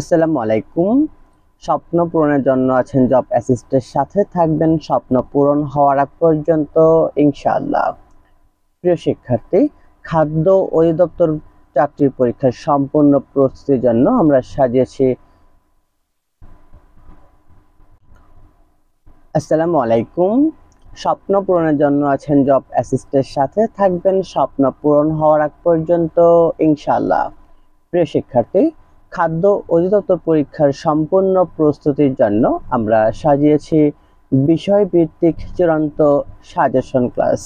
আসসালামু আলাইকুম। স্বপ্ন পূরণের জন্য আছেন জব অ্যাসিস্টের সাথে থাকবেন স্বপ্ন পূরণ হওয়ার আগ পর্যন্ত ইনশাআল্লাহ। প্রিয় শিক্ষার্থী, খাদ্য অধিদপ্তর চাকরির পরীক্ষার সম্পূর্ণ প্রস্তুতির জন্য আমরা সাজিয়েছি। আসসালামু আলাইকুম। স্বপ্ন পূরণের জন্য আছেন জব অ্যাসিস্টের সাথে থাকবেন স্বপ্ন পূরণ হওয়ার আগ পর্যন্ত ইনশাআল্লাহ। প্রিয় শিক্ষার্থী, খাদ্য অধিদপ্তর পরীক্ষার সম্পূর্ণ প্রস্তুতির জন্য আমরা সাজিয়েছি বিষয়ভিত্তিক চূড়ান্ত সাজেশন ক্লাস।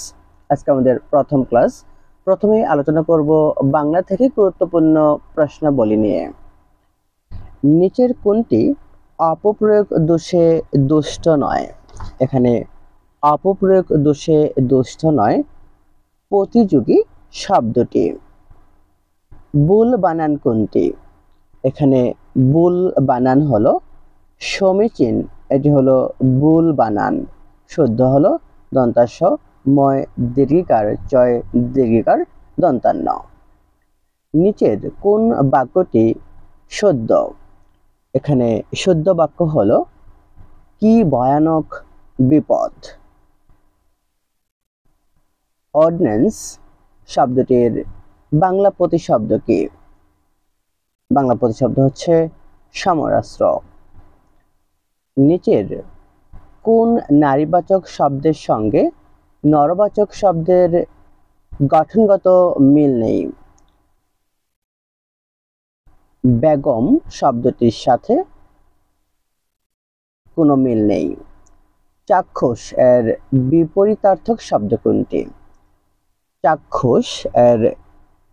আজকে আমাদের প্রথম ক্লাস। প্রথমেই আলোচনা করব বাংলা থেকে গুরুত্বপূর্ণ প্রশ্নাবলী নিয়ে। নিচের কোনটি অপপ্রয়োগ দোষে দুষ্ট নয়? এখানে অপপ্রয়োগ দোষে দুষ্ট নয় প্রতিযোগী শব্দটি। বুল বানান কোনটি? এখানে বুল বানান হলো সমীচীন, এটি হলো বুল বানান। শুদ্ধ হলো দন্তাস ময় দীর্ঘিকার চয় দীর্ঘিকার দন্তান্ন। নিচের কোন বাক্যটি শুদ্ধ? এখানে শুদ্ধ বাক্য হলো কি ভয়ানক বিপদ। অর্ডিন্যান্স শব্দটির বাংলা প্রতিশব্দ কি? বাংলা প্রতিশব্দ হচ্ছে সমরাস্ত্র। নিচের কোন নারীবাচক শব্দের সঙ্গে নরবাচক শব্দের গঠনগত মিল নেই? বেগম শব্দটির সাথে কোনো মিল নেই। চাক্ষুষ এর বিপরীতার্থক শব্দ কোনটি? চাক্ষুষ এর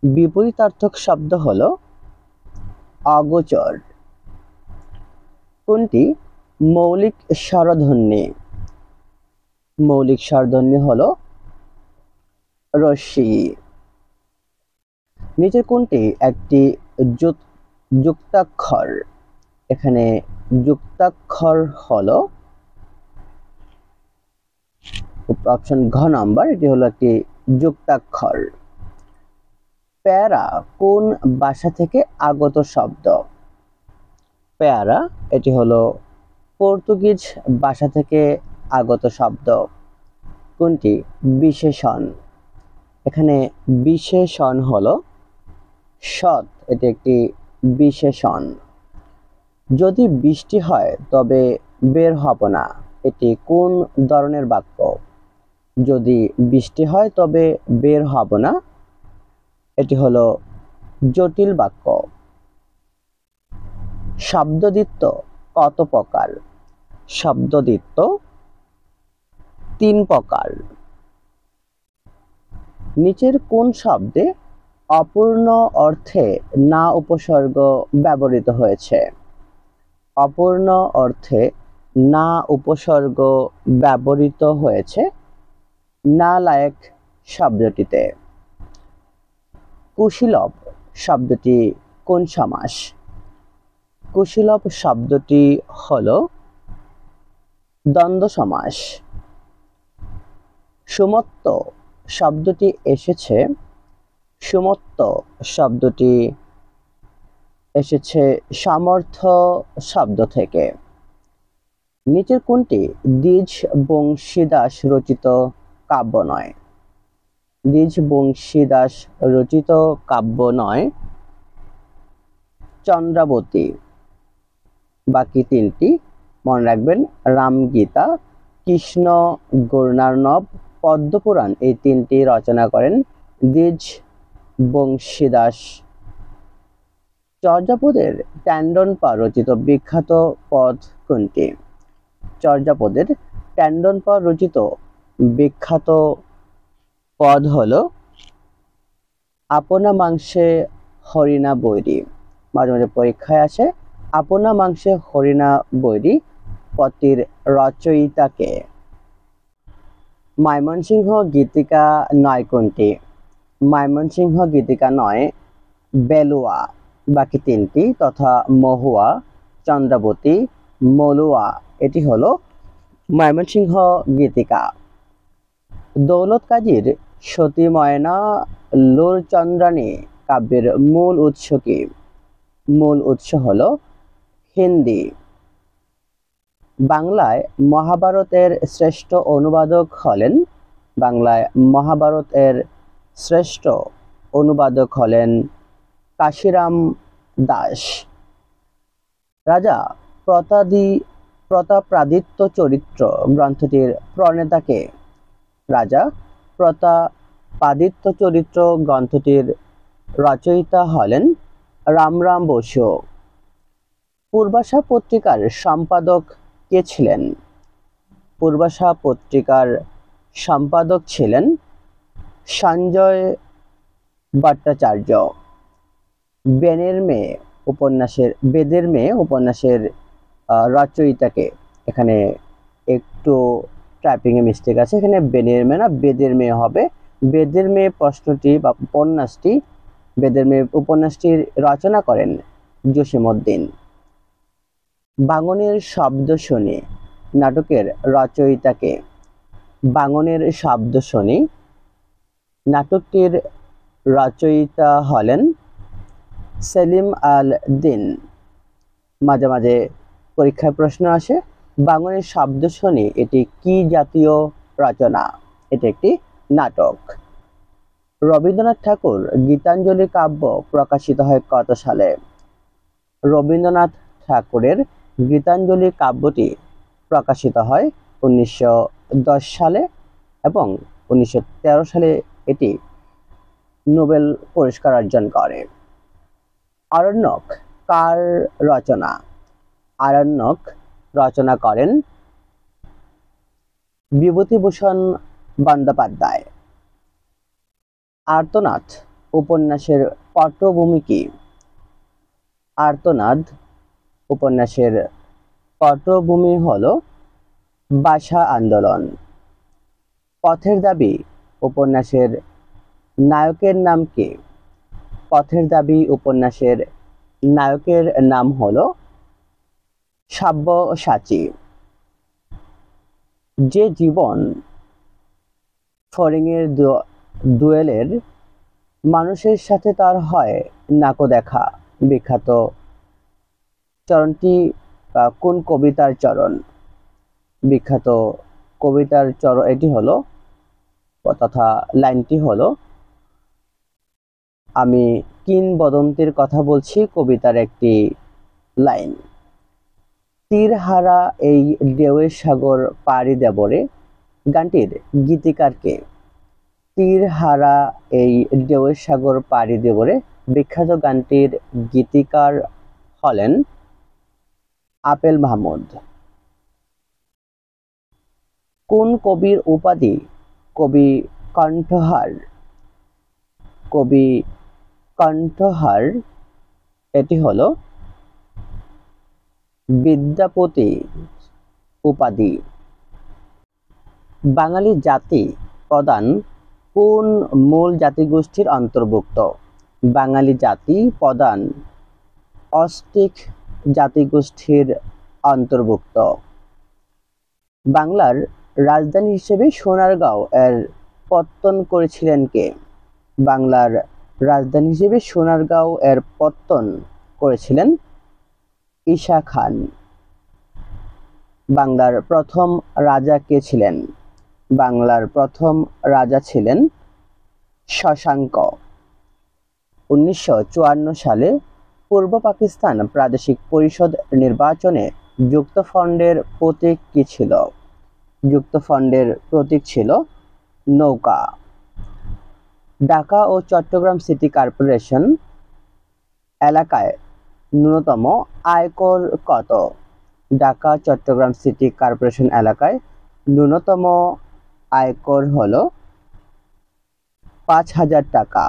বিপরীতার্থক শব্দ হলো অগোচর। কোনটি মৌলিক স্বরধ্বনি? মৌলিক স্বরধ্বনি হলো রস্যি। নিচের কোনটি একটি যুক্তাক্ষর? এখানে যুক্তাক্ষর হলো অপশন ঘ নাম্বার, এটি হলো একটি যুক্তাক্ষর। প্যারা কোন ভাষা থেকে আগত শব্দ? প্যারা এটি হলো পর্তুগিজ ভাষা থেকে আগত শব্দ। কোনটি বিশেষণ? এখানে বিশেষণ হলো সৎ, এটি একটি বিশেষণ। যদি বৃষ্টি হয় তবে বের হব না, এটি কোন ধরনের বাক্য? যদি বৃষ্টি হয় তবে বের হব না, এটি হলো জটিল বাক্য। শব্দদ্বিত্ব কত প্রকার? শব্দদ্বিত্ব 3 প্রকার। নিচের কোন শব্দে অপূর্ণ অর্থে না উপসর্গ ব্যবহৃত হয়েছে? অপূর্ণ অর্থে না উপসর্গ ব্যবহৃত হয়েছে নালায়েক শব্দটিতে। কুশীলব শব্দটি কোন সমাস? কুশীলব শব্দটি হলো দ্বন্দ্ব সমাস। সুমত্ত শব্দটি এসেছে সুমত্ত শব্দটি এসেছে সামর্থ্য শব্দ থেকে। নিচের কোনটি দ্বিজ বংশীদাস রচিত কাব্য নয়? দ্বিজ বংশীদাস রচিত কাব্য নয় চন্দ্রাবতী। বাকি 3টি মনে রাখবেন, রামগীতা, কৃষ্ণ গুণার্ণব, পদ্মপুরাণ, এই 3টি রচনা করেন দ্বিজ বংশীদাস। চর্যাপদের ট্যান্ডনপা রচিত বিখ্যাত পদ কোনটি? চর্যাপদের ট্যান্ডনপা রচিত বিখ্যাত পদ হলো আপনা মাংসে হরিণা বৈরী। মাঝে মাঝে পরীক্ষায় আসে আপনা মাংসে হরিণা বৈরী পদটির রচয়িতাকে। ময়মনসিংহ গীতিকা নয় কোনটি? ময়মনসিংহ গীতিকা নয় বেলুয়া। বাকি 3টি তথা মহুয়া, চন্দ্রাবতী, মলুয়া, এটি হলো ময়মনসিংহ গীতিকা। দৌলত কাজীর সতী ময়না লোরচন্দ্রানী কাব্যের মূল উৎস কি? মূল উৎস হলো হিন্দি। বাংলায় মহাভারতের শ্রেষ্ঠ অনুবাদক হলেন বাংলায় মহাভারতের শ্রেষ্ঠ অনুবাদক হলেন কাশিরাম দাস। রাজা প্রতাপাদিত্য চরিত্র গ্রন্থটির প্রণেতাকে। রাজা প্রতাপাদিত্য চরিত্র গ্রন্থটির রচয়িতা হলেন রামরাম বসু। পূর্বাশা পত্রিকার সম্পাদক কে ছিলেন? পূর্বাশা পত্রিকার সম্পাদক ছিলেন সঞ্জয় ভট্টাচার্য। বেদের মেয়ে উপন্যাসের রচয়িতাকে। এখানে একটু টাইপিং এ মিস্টেক আছে, এখানে বেনের মেয়ে না বেদের মেয়ে হবে। বেদের মেয়ে প্রশ্নটি বা উপন্যাসটি, বেদের মেয়ে উপন্যাসটির রচনা করেন জসীমউদ্দীন। বাঙনের শব্দ শুনি নাটকের রচয়িতাকে। বাঙনের শব্দ শুনি নাটকটির রচয়িতা হলেন সেলিম আল দীন। মাঝে মাঝে পরীক্ষায় প্রশ্ন আসে, বাঙনের শব্দ শুনি এটি কি জাতীয় রচনা? এটি একটি নাটক। রবীন্দ্রনাথ ঠাকুর গীতাঞ্জলি কাব্য প্রকাশিত হয় কত সালে? রবীন্দ্রনাথ ঠাকুরের গীতাঞ্জলি কাব্যটি প্রকাশিত হয় 1910 সালে এবং 1913 সালে এটি নোবেল পুরস্কার অর্জন করে। আরণ্যক কার রচনা? আরণ্যক রচনা করেন বিভূতিভূষণ বন্দ্যোপাধ্যায়। আর্তনাদ উপন্যাসের পটভূমি কি? আর্তনাদ উপন্যাসের পটভূমি হল ভাষা আন্দোলন। পথের দাবি উপন্যাসের নায়কের নাম কি? পথের দাবি উপন্যাসের নায়কের নাম হল সাব্যসাচী। যে জীবন ফড়িংয়ের দুয়েলের মানুষের সাথে তার হয় নাকো দেখা বিখ্যাত চরণটি কোন কবিতার চরণ? বিখ্যাত কবিতার চরণ এটি হলো তথা লাইনটি হলো, আমি কিংবদন্তির কথা বলছি, কবিতার একটি লাইন। তীরহারা এই ঢেউয়ের সাগর পাড়ি দেবরে গানটির গীতিকার কে? তীরহারা এই ঢেউয়ের সাগর পাড়ি দেবরে বিখ্যাত গানটির গীতিকার হলেন আপেল মাহমুদ। কোন কবির উপাধি কবি কণ্ঠহার? কবি কণ্ঠহার এটি হলো বিদ্যাপতি উপাধি। বাঙালি জাতি প্রধান কোন মূল জাতিগোষ্ঠীর অন্তর্ভুক্ত? বাঙালি জাতি প্রধান অস্ট্রিক জাতিগোষ্ঠীর অন্তর্ভুক্ত। বাংলার রাজধানী হিসেবে সোনারগাঁও এর পত্তন করেছিলেন কে? বাংলার রাজধানী হিসেবে সোনারগাঁও এর পত্তন করেছিলেন ঈশা খান। বাংলার প্রথম রাজা কে ছিলেন? বাংলার প্রথম রাজা ছিলেন শশাঙ্ক। 1954 সালে পূর্ব পাকিস্তান প্রাদেশিক পরিষদ নির্বাচনে যুক্তফ্রন্টের প্রতীক কি ছিল? যুক্তফ্রন্টের প্রতীক ছিল নৌকা। ঢাকা ও চট্টগ্রাম সিটি কর্পোরেশন এলাকায় ন্যূনতম আয়কর কত? ঢাকা চট্টগ্রাম সিটি কর্পোরেশন এলাকায় ন্যূনতম আয়কর হলো 5,000 টাকা।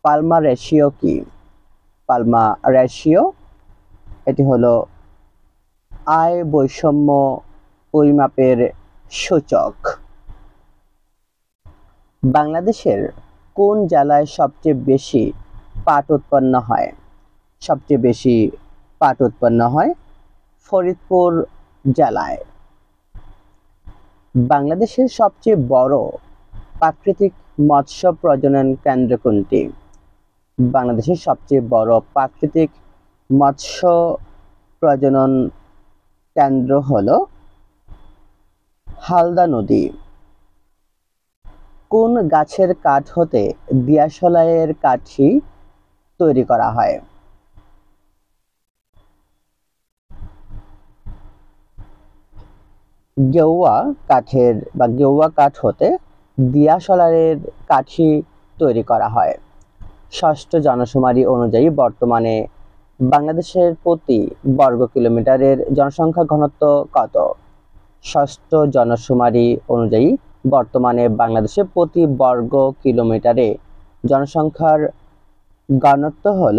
পালমা রেশিও কি? পালমা রেশিও এটি হলো আয় বৈষম্য পরিমাপের সূচক। বাংলাদেশের কোন জেলায় সবচেয়ে বেশি পাট উৎপন্ন হয়? সবচেয়ে বেশি পাট উৎপন্ন হয় ফরিদপুর জেলায়। বাংলাদেশের সবচেয়ে বড় প্রাকৃতিক মৎস্য প্রজনন কেন্দ্র কোনটি? বাংলাদেশের সবচেয়ে বড় প্রাকৃতিক মৎস্য প্রজনন কেন্দ্র হলো হালদা নদী। কোন গাছের কাঠ হতে দিয়াশলাইয়ের কাঠি তৈরি করা হয়? গেওয়া কাঠ হতে দিয়াশলাইয়ের কাঠি তৈরি করা হয়। ষষ্ঠ জনশুমারি অনুযায়ী বর্তমানে বাংলাদেশের প্রতি বর্গ কিলোমিটারের জনসংখ্যা ঘনত্ব কত? ষষ্ঠ জনশুমারি অনুযায়ী বর্তমানে বাংলাদেশের প্রতি বর্গ কিলোমিটারে জনসংখ্যার ঘনত্ব হল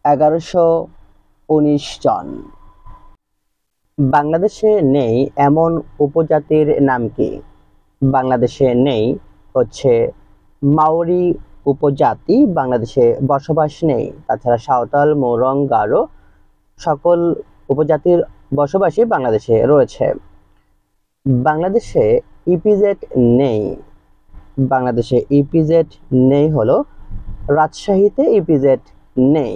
1119 জন। বাংলাদেশে নেই এমন উপজাতির নাম কি? বাংলাদেশে নেই হচ্ছে মাওরি উপজাতি বাংলাদেশে বসবাস নেই। তাছাড়া সাঁওতাল, মোরং, গারো সকল উপজাতির বসবাসই বাংলাদেশে রয়েছে। বাংলাদেশে ইপিজেড নেই। বাংলাদেশে ইপিজেড নেই হলো রাজশাহীতে ইপিজেড নেই।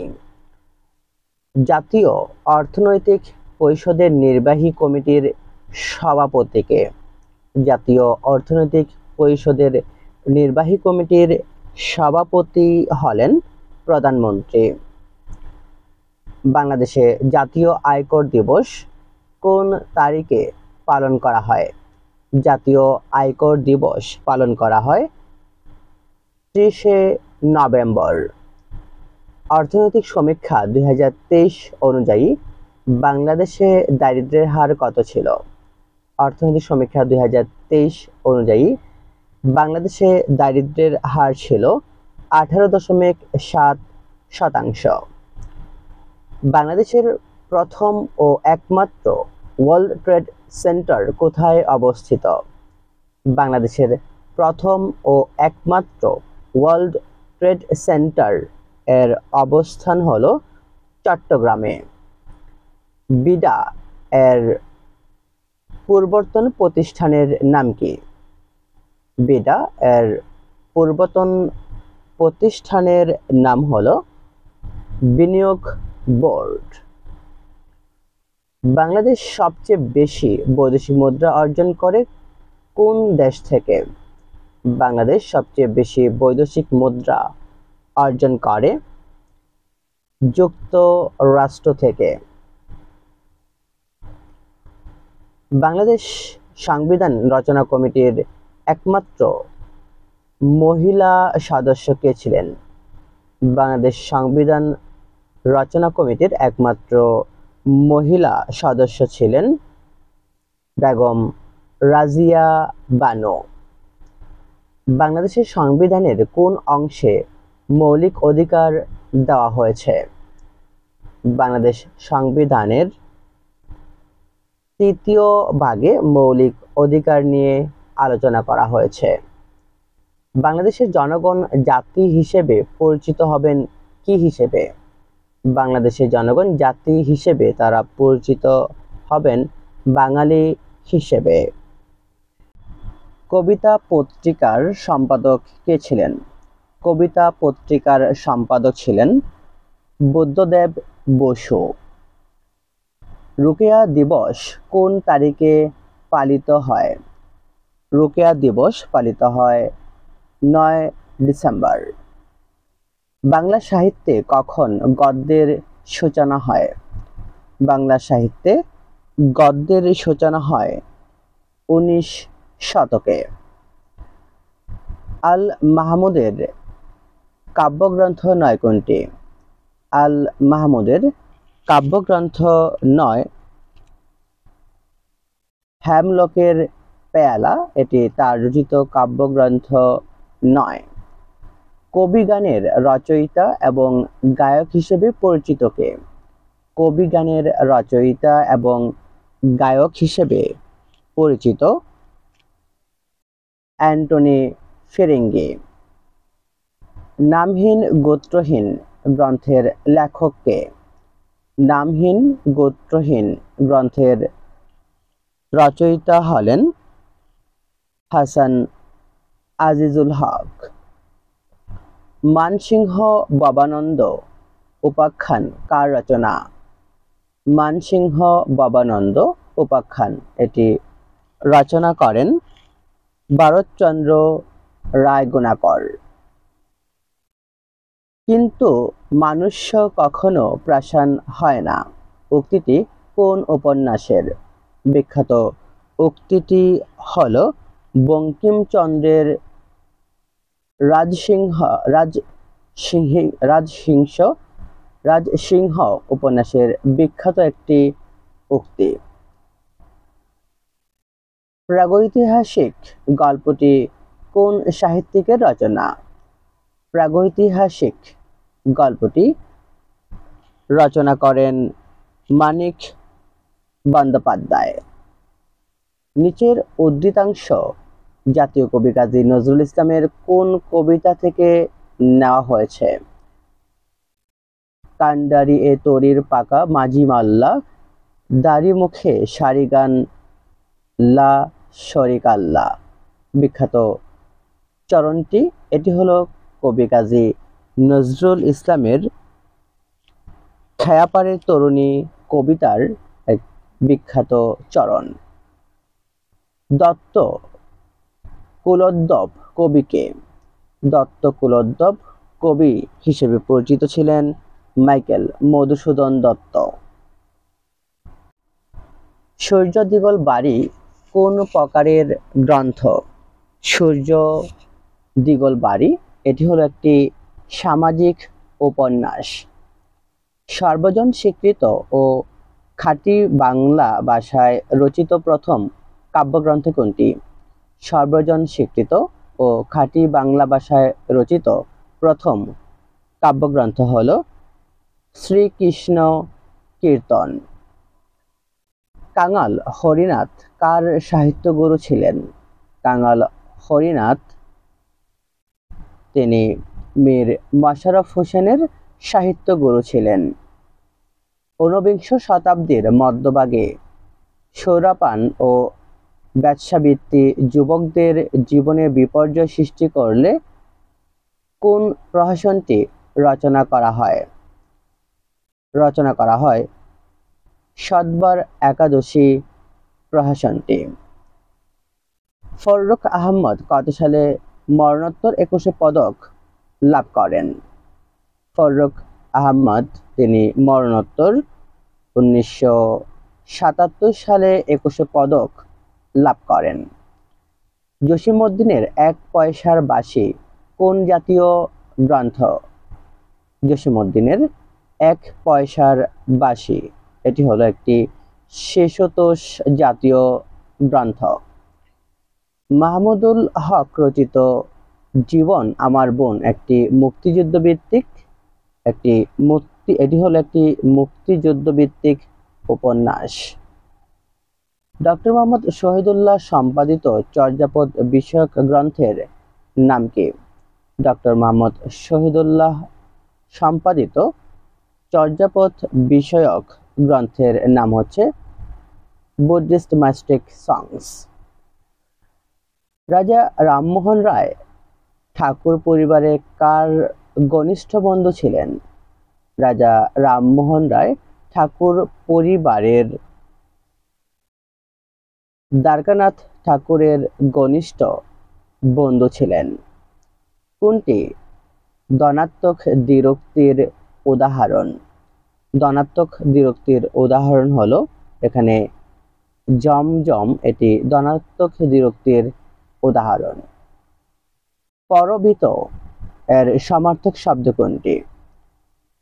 জাতীয় অর্থনৈতিক পরিষদের নির্বাহী কমিটির সভাপতিকে? জাতীয় অর্থনৈতিক পরিষদের নির্বাহী কমিটির সভাপতি হলেন প্রধানমন্ত্রী। বাংলাদেশে জাতীয় আয়কর দিবস কোন তারিখে পালন করা হয়? জাতীয় আয়কর দিবস পালন করা হয় 30শে নভেম্বর। অর্থনৈতিক সমীক্ষা 2023 অনুযায়ী বাংলাদেশে দারিদ্র্যের হার কত ছিল? অর্থনৈতিক সমীক্ষা 2023 অনুযায়ী বাংলাদেশে দারিদ্র্যের হার ছিল 18.7%। বাংলাদেশের প্রথম ও একমাত্র ওয়ার্ল্ড ট্রেড সেন্টার কোথায় অবস্থিত? বাংলাদেশের প্রথম ও একমাত্র ওয়ার্ল্ড ট্রেড সেন্টার এর অবস্থান হলো চট্টগ্রামে। বিডা এর পূর্বতন প্রতিষ্ঠানের নাম কি? বিডা এর পূর্বতন প্রতিষ্ঠানের নাম হলো বিনিয়োগ বোর্ড। বাংলাদেশ সবচেয়ে বেশি বৈদেশিক মুদ্রা অর্জন করে কোন দেশ থেকে? বাংলাদেশ সবচেয়ে বেশি বৈদেশিক মুদ্রা অর্জন করে যুক্তরাষ্ট্র থেকে। বাংলাদেশ সংবিধান রচনা কমিটির একমাত্র মহিলা সদস্য কে ছিলেন? বাংলাদেশ সংবিধান রচনা কমিটির একমাত্র মহিলা সদস্য ছিলেন বেগম রাজিয়া বানো। বাংলাদেশের সংবিধানের কোন অংশে মৌলিক অধিকার দেওয়া হয়েছে? বাংলাদেশ সংবিধানের 3য় ভাগে মৌলিক অধিকার নিয়ে আলোচনা করা হয়েছে। বাংলাদেশের জনগণ জাতি হিসেবে পরিচিত হবেন কি হিসেবে? বাংলাদেশের জনগণ জাতি হিসেবে তারা পরিচিত হবেন বাঙালি হিসেবে। কবিতা পত্রিকার সম্পাদক কে ছিলেন? কবিতা পত্রিকার সম্পাদক ছিলেন বুদ্ধদেব বসু। রোকেয়া দিবস কোন তারিখে পালিত হয়? রোকেয়া দিবস পালিত হয় 9 ডিসেম্বর। বাংলা সাহিত্যে কখন গদ্যের সূচনা হয়? বাংলা সাহিত্যে গদ্যের সূচনা হয় 19 শতকে। আল মাহমুদের কাব্যগ্রন্থ নয় কোনটি? আল মাহমুদের কাব্যগ্রন্থ নয় হ্যামলকের পেয়ালা, এটি তার রচিত কাব্যগ্রন্থ নয়। কবি গানের রচয়িতা এবং গায়ক হিসেবে পরিচিত কে? কবি গানের রচয়িতা এবং গায়ক হিসেবে পরিচিত অ্যান্টনি ফিরিঙ্গি। নামহীন গোত্রহীন গ্রন্থের লেখক কে? নামহীন গোত্রহীন গ্রন্থের রচয়িতা হলেন হাসান আজিজুল হক। মানসিংহ ভবানন্দ উপাখ্যান কার রচনা? মানসিংহ ভবানন্দ উপাখ্যান, এটি রচনা করেন ভারতচন্দ্র রায়গুণাকর। কিন্তু মনুষ্য কখনো প্রাসান হয় না উক্তিটি কোন উপন্যাসের? বিখ্যাত উক্তিটি হল বঙ্কিমচন্দ্রের রাজসিংহ উপন্যাসের বিখ্যাত একটি উক্তি। প্রাগৈতিহাসিক গল্পটি কোন সাহিত্যিকের রচনা? প্রাগৈতিহাসিক গল্পটি রচনা করেন মানিক বন্দ্যোপাধ্যায়। নিচের উদ্ধৃতাংশ জাতীয় কবি কাজী নজরুল ইসলামের কোন কবিতা থেকে নেওয়া হয়েছে? কান্ডারি এ তরির পাকা মাঝি মাল্লা, দাড়ি মুখে সারি গান লা শরিকাল্লা। বিখ্যাত চরণটি, এটি হলো কবি কাজী নজরুল ইসলামের ছায়াপাড়ের তরুণী কবিতার এক বিখ্যাত চরণ। দত্ত কুলোদ্দব কবিকে? দত্ত কুলোদ্দব কবি হিসেবে পরিচিত ছিলেন মাইকেল মধুসূদন দত্ত। সূর্য দিগল বাড়ি কোন প্রকারের গ্রন্থ? সূর্য দিগল বাড়ি, এটি হলো একটি সামাজিক উপন্যাস। সর্বজন স্বীকৃত ও খাঁটি বাংলা ভাষায় রচিত প্রথম কাব্যগ্রন্থ কোনটি? সর্বজন স্বীকৃত ও খাঁটি বাংলা ভাষায় রচিত প্রথম কাব্যগ্রন্থ হল শ্রীকৃষ্ণ কীর্তন। কাঙাল হরিনাথ কার সাহিত্যগুরু ছিলেন? কাঙাল হরিনাথ তিনি মীর মশাররফ হোসেনের সাহিত্যগুরু ছিলেন। ঊনবিংশ শতাব্দীর মধ্যভাগে সৌরাপান ও ব্যবসাবৃত্তি যুবকদের জীবনে বিপর্যয় সৃষ্টি করলে কোন প্রহসনটি রচনা করা হয়? সতবার একাদশী প্রহসনটি। ফররুখ আহমদ কত সালে মরণোত্তর 21শে পদক লাভ করেন? ফররুখ আহমদ তিনি মরণোত্তর 1977 সালে 21শে পদক লাভ করেন। জসীমউদ্দীনের এক পয়সার বাঁশি কোন জাতীয় গ্রন্থ? জসীমউদ্দীনের এক পয়সার বাঁশি, এটি হলো একটি শেষোতোষ জাতীয় গ্রন্থ। মাহমুদুল হক রচিত জীবন আমার বোন এটি হলো একটি মুক্তিযুদ্ধভিত্তিক উপন্যাস। ডক্টর মোহাম্মদ শহীদুল্লাহ সম্পাদিত চর্যাপদ বিষয়ক গ্রন্থের নাম কি? ডক্টর মোহাম্মদ শহীদুল্লাহ সম্পাদিত চর্যাপদ বিষয়ক গ্রন্থের নাম হচ্ছে বুদ্ধিস্ট মাস্টিক সংস। রাজা রামমোহন রায় ঠাকুর পরিবারে কার ঘনিষ্ঠ বন্ধু ছিলেন? রাজা রামমোহন রায় ঠাকুর পরিবারের দ্বারকানাথ ঠাকুরের ঘনিষ্ঠ বন্ধু ছিলেন। কোনটি ধনাত্মক দ্বিরুক্তির উদাহরণ? ধনাত্মক দ্বিরুক্তির উদাহরণ হলো এখানে জমজম, এটি ধনাত্মক দ্বিরুক্তির উদাহরণ। পরবিত এর সমার্থক শব্দ কোনটি?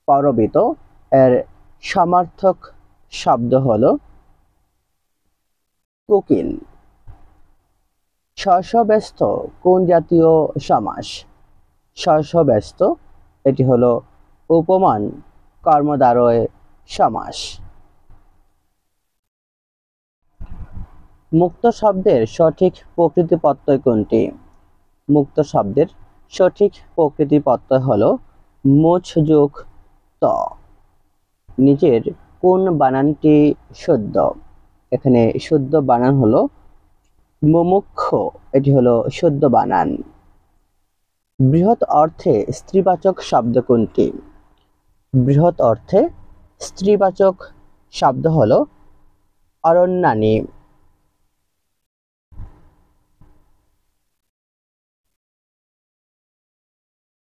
পরবিত এর সমার্থক শব্দ হলো কোকিল। শস্যব্যস্ত কোন জাতীয় সমাস? শস্যব্যস্ত, এটি হলো উপমান কর্মদ্বারয় সমাস। মুক্ত শব্দের সঠিক প্রকৃতি প্রত্যয় কোনটি? মুক্ত শব্দের সঠিক প্রকৃতি প্রত্যয় হলো মুছ যোগ ত। নিচের কোন বানানটি শুদ্ধ? এখানে শুদ্ধ বানান হলো মুমুক্ষ, এটি হলো শুদ্ধ বানান। বৃহৎ অর্থে স্ত্রীবাচক শব্দ কোনটি? বৃহৎ অর্থে স্ত্রীবাচক শব্দ হলো অরণ্যানী।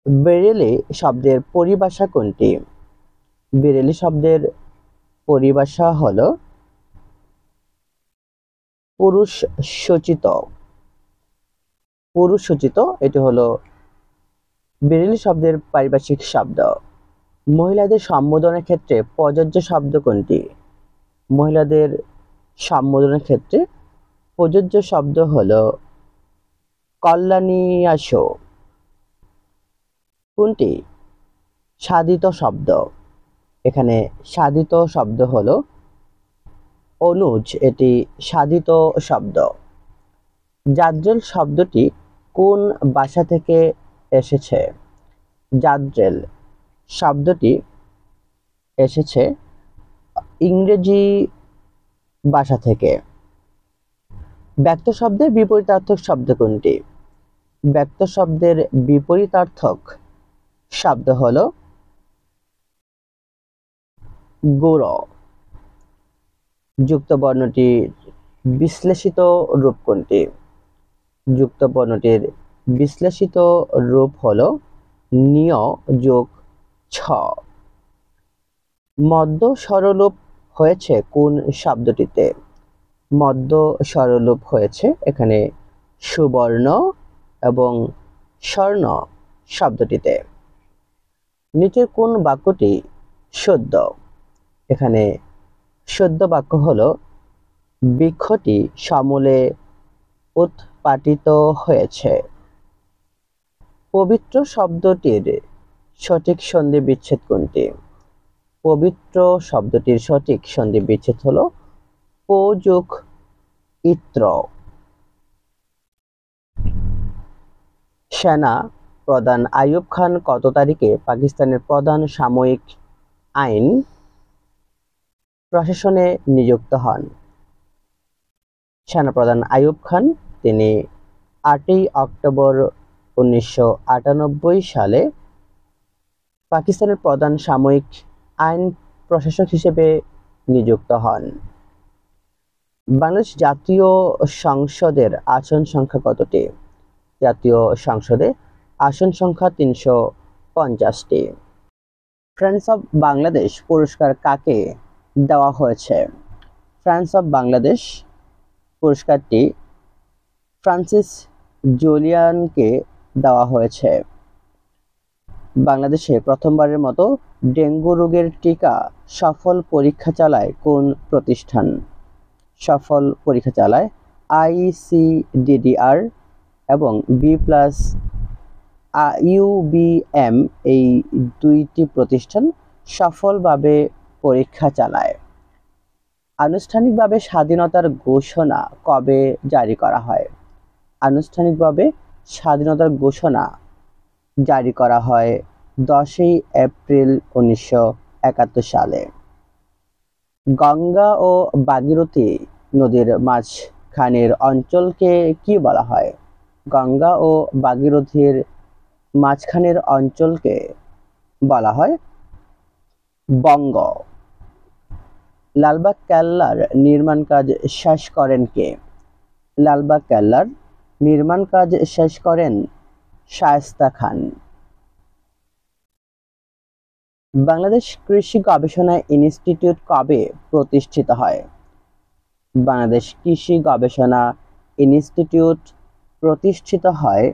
বেরেলি শব্দের পরিভাষা কোনটি? বেরেলি শব্দের পরিভাষা হলো পুরুষসূচিত। পুরুষসূচিত, এটি হলো বেরেলি শব্দের পারিভাষিক শব্দ। মহিলাদের সম্বোধনের ক্ষেত্রে প্রযোজ্য শব্দ কোনটি? মহিলাদের সম্বোধনের ক্ষেত্রে প্রযোজ্য শব্দ হলো কল্যাণীয়াসো। কোনটি সাধিত শব্দ? এখানে সাধিত শব্দ হলো অনুজ, এটি সাধিত শব্দ। জাদ্রেল শব্দটি কোন ভাষা থেকে এসেছে? জাদ্রেল শব্দটি এসেছে ইংরেজি ভাষা থেকে। ব্যক্ত শব্দের বিপরীতার্থক শব্দ কোনটি? ব্যক্ত শব্দের বিপরীতার্থক শব্দ হলো গৌর। যুক্ত বর্ণটির বিশ্লেষিত রূপ কোনটি? যুক্ত বর্ণটির বিশ্লেষিত রূপ হলো নিয় যোগ ছ। মধ্য স্বরলোপ হয়েছে কোন শব্দটিতে? মধ্য স্বরলোপ হয়েছে এখানে সুবর্ণ এবং স্বর্ণ শব্দটিতে। নিচের কোন বাক্যটি শুদ্ধ? এখানে শুদ্ধ বাক্য হলো বৃক্ষটি সমূলে উৎপাটিত হয়েছে। পবিত্র শব্দটির সঠিক সন্ধি বিচ্ছেদ কোনটি? পবিত্র শব্দটির সঠিক সন্ধি বিচ্ছেদ হলো পো যোগ ইত্র। সেনা প্রধান আইয়ুব খান কত তারিখে পাকিস্তানের প্রধান সামরিক আইন প্রশাসনে নিযুক্ত হন? সেনাপ্রধান আইয়ুব খান তিনি 8ই অক্টোবর 1998 সালে পাকিস্তানের প্রধান সামরিক আইন প্রশাসক হিসেবে নিযুক্ত হন। বাংলাদেশ জাতীয় সংসদের আসন সংখ্যা কতটি? জাতীয় সংসদে আসন সংখ্যা 350টি। ফ্রেন্ডস অব বাংলাদেশ পুরস্কার কাকে দেওয়া হয়েছে? ফ্রেন্ডস অব বাংলাদেশ পুরস্কারটি ফ্রান্সিস জুলিয়ানকে দেওয়া হয়েছে। বাংলাদেশে প্রথমবারের মতো ডেঙ্গু রোগের টিকা সফল পরীক্ষা চালায় কোন প্রতিষ্ঠান? সফল পরীক্ষা চালায় ICDDR এবং B+UBM, এই দুইটি প্রতিষ্ঠান সফলভাবে পরীক্ষা চালায়। আনুষ্ঠানিকভাবে স্বাধীনতার ঘোষণা কবে জারি করা হয়? আনুষ্ঠানিকভাবে স্বাধীনতার ঘোষণা জারি করা হয় 10ই এপ্রিল 1971 সালে। গঙ্গা ও ভাগীরথী নদীর মাঝখানের অঞ্চলকে কি বলা হয়? গঙ্গা ও ভাগীরথীর মাঝখানের অঞ্চলকে বলা হয় বঙ্গ। লালবাগ কেল্লার নির্মাণ কাজ শেষ করেন কে? লালবাগ কেল্লার নির্মাণ কাজ শেষ করেন শায়েস্তা খান। বাংলাদেশ কৃষি গবেষণা ইনস্টিটিউট কবে প্রতিষ্ঠিত হয়? বাংলাদেশ কৃষি গবেষণা ইনস্টিটিউট প্রতিষ্ঠিত হয়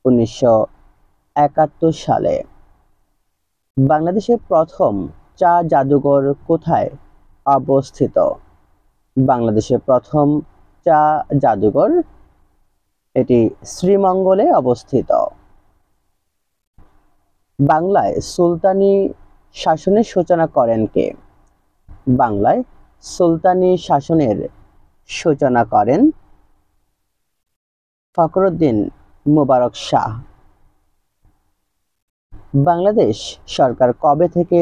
1971 সালে। বাংলাদেশের প্রথম চা জাদুঘর কোথায় অবস্থিত? বাংলাদেশের প্রথম চা জাদুঘর এটি শ্রীমঙ্গলে অবস্থিত। বাংলায় সুলতানি শাসনের সূচনা করেন কে? বাংলায় সুলতানি শাসনের সূচনা করেন ফখরুদ্দীন মুবারক শাহ। বাংলাদেশ সরকার কবে থেকে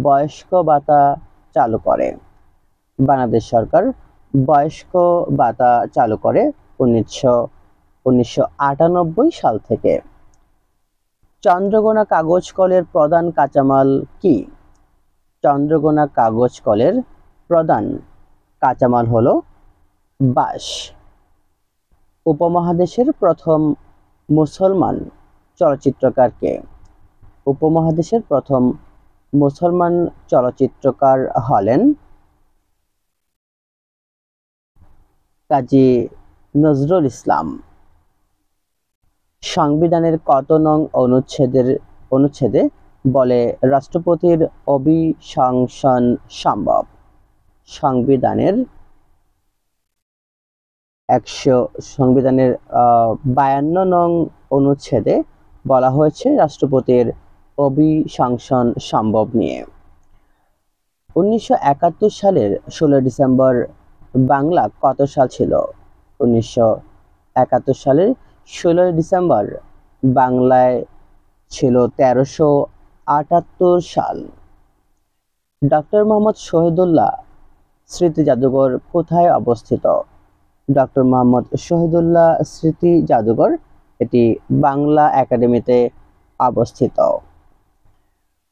বয়স্ক ভাতা চালু করে? বাংলাদেশ সরকার বয়স্ক ভাতা চালু করে 1998 সাল থেকে। চন্দ্রঘোনা কাগজ কলের প্রধান কাঁচামাল কি? চন্দ্রঘোনা কাগজ কলের প্রধান কাঁচামাল হলো বাঁশ। উপমহাদেশের প্রথম মুসলমান চলচ্চিত্রকার কে? উপমহাদেশের প্রথম মুসলমান চলচ্চিত্রকার হলেন কাজী নজরুল ইসলাম। সংবিধানের কত নং অনুচ্ছেদে বলে রাষ্ট্রপতির অভিশংসন সম্ভব? সংবিধানের 52 নং অনুচ্ছেদে বলা হয়েছে রাষ্ট্রপতির অভিশংসন সম্ভব নিয়ে। 1971 সালের 16 ডিসেম্বর বাংলা কত সাল ছিল? 1971 সালের 16 ডিসেম্বর বাংলায় ছিল 1378 সাল। ডক্টর মোহাম্মদ শহীদুল্লাহ স্মৃতি জাদুঘর কোথায় অবস্থিত? ডক্টর মোহাম্মদ শহীদুল্লাহ স্মৃতি জাদুঘর এটি বাংলা একাডেমিতে অবস্থিত।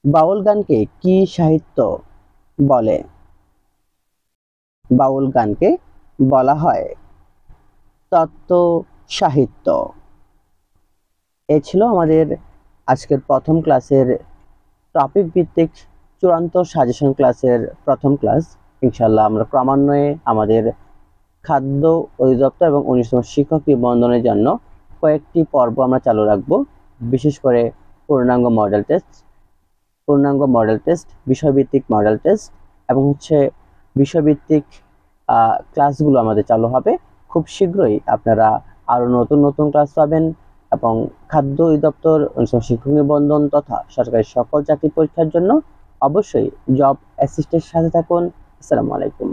বাউল গানকে কি সাহিত্য বলে? বাউল গানকে বলা হয় তত্ত্ব সাহিত্য। এ ছিল আমাদের আজকের প্রথম ক্লাসের টপিক ভিত্তিক চূড়ান্ত সাজেশন ক্লাসের প্রথম ক্লাস। ইনশাআল্লাহ আমরা ক্রমান্বয়ে আমাদের খাদ্য অধিদপ্তর এবং 19তম শিক্ষক নিবন্ধনের জন্য কয়েকটি পর্ব আমরা চালু রাখবো, বিশেষ করে পূর্ণাঙ্গ মডেল টেস্ট, বিষয়ভিত্তিক মডেল টেস্ট এবং বিষয়ভিত্তিক ক্লাসগুলো আমাদের চালু হবে। খুব শীঘ্রই আপনারা আরো নতুন নতুন ক্লাস পাবেন এবং খাদ্য অধিদপ্তর, 19তম শিক্ষক নিবন্ধন তথা সরকারি সকল চাকরি পরীক্ষার জন্য অবশ্যই জব অ্যাসিস্টেন্টের সাথে থাকুন। আসসালামু আলাইকুম।